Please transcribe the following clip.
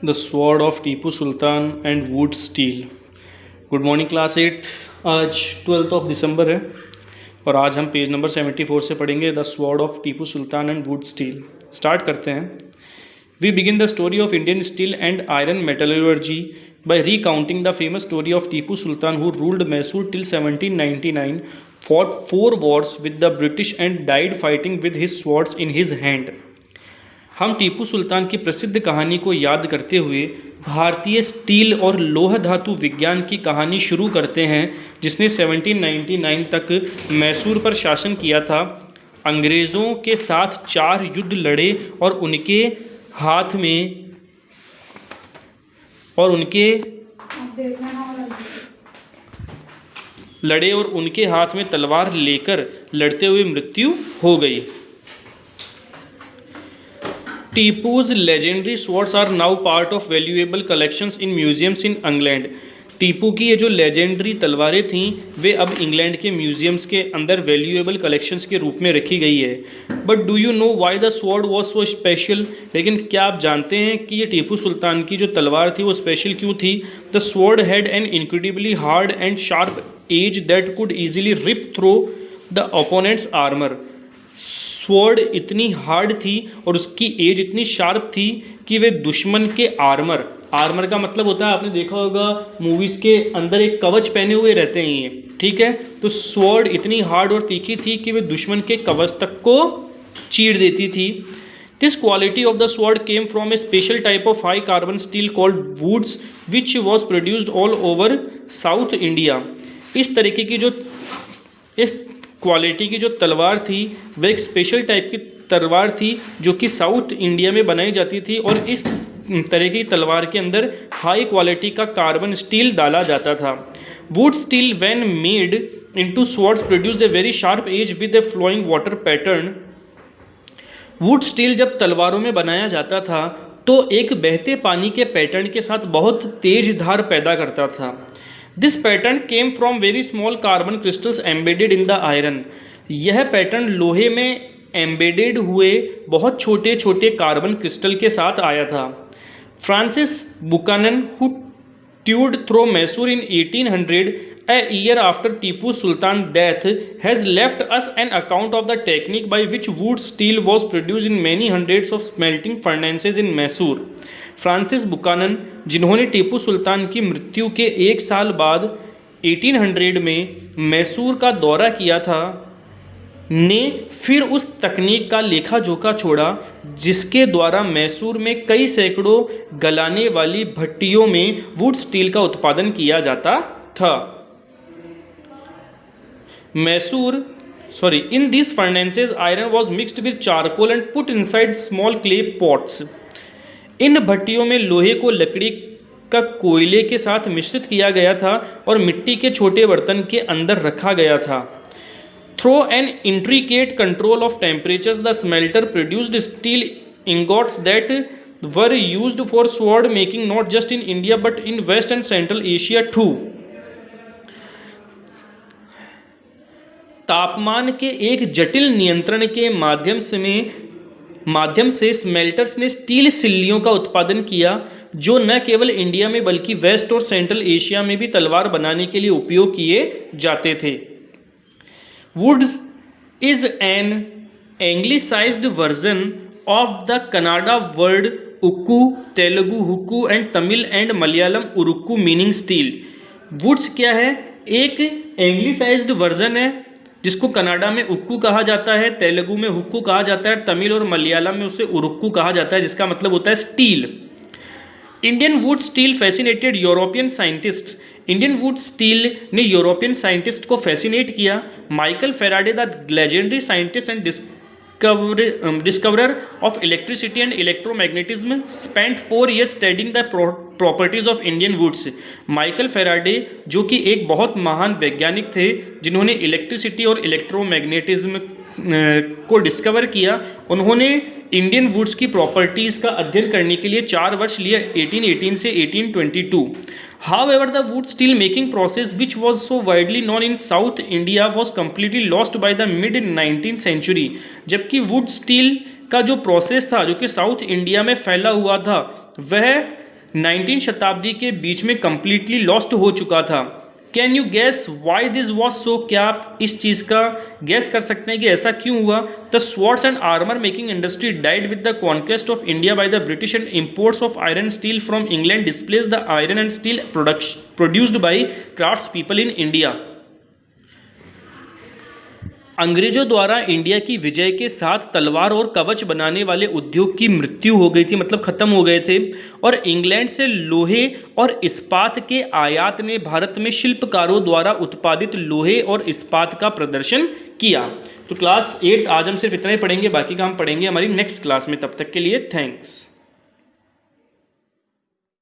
The sword of Tipu Sultan and wootz steel. Good morning class 8। आज 12 दिसंबर है और आज हम पेज नंबर 74 से पढ़ेंगे the sword of Tipu Sultan and wootz steel. Start करते हैं। We begin the story of Indian steel and iron metallurgy by recounting the famous story of Tipu Sultan who ruled Mysore till 1799, fought 4 wars with the British and died fighting with his swords in his hand। हम टीपू सुल्तान की प्रसिद्ध कहानी को याद करते हुए भारतीय steel और लोह धातु विज्ञान की कहानी शुरू करते हैं, जिसने 1799 तक मैसूर पर शासन किया था। अंग्रेज़ों के साथ 4 युद्ध लड़े और उनके हाथ में तलवार लेकर लड़ते हुए मृत्यु हो गई। Tipu's legendary swords are now part of valuable collections in museums in England. Tipu की ये जो लेजेंडरी तलवारें थीं वे अब इंग्लैंड के म्यूजियम्स के अंदर वैल्यूएबल कलेक्शंस के रूप में रखी गई है। But do you know why the sword was so special? लेकिन क्या आप जानते हैं कि ये टीपू सुल्तान की जो तलवार थी वो स्पेशल क्यों थी? The sword had an incredibly hard and sharp edge that could easily rip through the opponent's armour. Sword इतनी हार्ड थी और उसकी एज इतनी शार्प थी कि वे दुश्मन के आर्मर का मतलब होता है, आपने देखा होगा मूवीज़ के अंदर एक कवच पहने हुए रहते हैं ये, ठीक है। तो स्वॉर्ड इतनी हार्ड और तीखी थी कि वे दुश्मन के कवच तक को चीर देती थी। This quality of the sword came from a special type of high carbon steel called wootz which was produced all over South India. इस तरीके की इस क्वालिटी की जो तलवार थी वह एक स्पेशल टाइप की तलवार थी जो कि साउथ इंडिया में बनाई जाती थी और इस तरह की तलवार के अंदर हाई क्वालिटी का कार्बन स्टील डाला जाता था। Wootz steel when made into swords produced a very sharp edge with a flowing water pattern. Wootz steel जब तलवारों में बनाया जाता था तो एक बहते पानी के पैटर्न के साथ बहुत तेज धार पैदा करता था। This pattern came from very small carbon crystals embedded in the iron. यह पैटर्न लोहे में एम्बेडेड हुए बहुत छोटे छोटे कार्बन क्रिस्टल के साथ आया था। Francis Buchanan who toured through Mysore in 1800, a year after Tipu Sultan's death, has left us an account of the technique by which wood steel was produced in many hundreds of smelting furnaces in Mysore। Francis Buchanan, जिन्होंने टीपू सुल्तान की मृत्यु के 1 साल बाद 1800 में मैसूर का दौरा किया था, ने फिर उस तकनीक का लेखा जोखा छोड़ा जिसके द्वारा मैसूर में कई सैकड़ों गलाने वाली भट्टियों में वुड स्टील का उत्पादन किया जाता था। In this furnaces iron was mixed with charcoal and put inside small clay pots. इन भट्टियों में लोहे को लकड़ी का कोयले के साथ मिश्रित किया गया था और मिट्टी के छोटे बर्तन के अंदर रखा गया था। Through an intricate control of temperatures, the smelter produced steel ingots that were used for sword making not just in India but in West and Central Asia too। तापमान के एक जटिल नियंत्रण के माध्यम से स्मेल्टर्स ने स्टील सिल्लियों का उत्पादन किया जो न केवल इंडिया में बल्कि वेस्ट और सेंट्रल एशिया में भी तलवार बनाने के लिए उपयोग किए जाते थे। Woods is an anglicized version of the Kannada word ukku, Telugu hukku and Tamil and Malayalam urukku meaning steel। Woods क्या है? एक एंग्लिसाइज्ड वर्जन है जिसको कनाडा में उक्कू कहा जाता है, तेलुगु में हुक्कू कहा जाता है, तमिल और मलयालम में उसे उरुक्कू कहा जाता है, जिसका मतलब होता है steel. Indian wootz steel fascinated European scientist. Indian wootz steel ने यूरोपियन साइंटिस्ट को फैसिनेट किया। Michael Faraday the legendary scientist and discoverer of electricity and electromagnetism spent 4 years studying the properties of Indian wootz. Michael Faraday जो कि एक बहुत महान वैज्ञानिक थे जिन्होंने इलेक्ट्रिसिटी और इलेक्ट्रोमैग्नेटिज्म को डिस्कवर किया, उन्होंने इंडियन वुड्स की प्रॉपर्टीज़ का अध्ययन करने के लिए 4 वर्ष लिया, 1818 से 1822। However, the wood steel making process, which was so widely known in South India, was completely lost by the mid 19th century। जबकि वुड स्टील का जो प्रोसेस था जो कि साउथ इंडिया में फैला हुआ था वह 19वीं शताब्दी के बीच में कम्प्लीटली लॉस्ट हो चुका था। Can you gas why this was so? क्या आप इस चीज़ का गैस कर सकते हैं कि ऐसा क्यों हुआ? The swords and armour making industry died with the conquest of India by the British and imports of iron steel from England displace the iron and steel produced by crafts people in India. अंग्रेजों द्वारा India की विजय के साथ तलवार और कवच बनाने वाले उद्योग की मृत्यु हो गई थी, मतलब खत्म हो गए थे, और इंग्लैंड से लोहे और इस्पात के आयात ने भारत में शिल्पकारों द्वारा उत्पादित लोहे और इस्पात का प्रदर्शन किया। तो क्लास 8 आज हम सिर्फ इतना ही पढ़ेंगे, बाकी का हम पढ़ेंगे हमारी नेक्स्ट क्लास में। तब तक के लिए थैंक्स।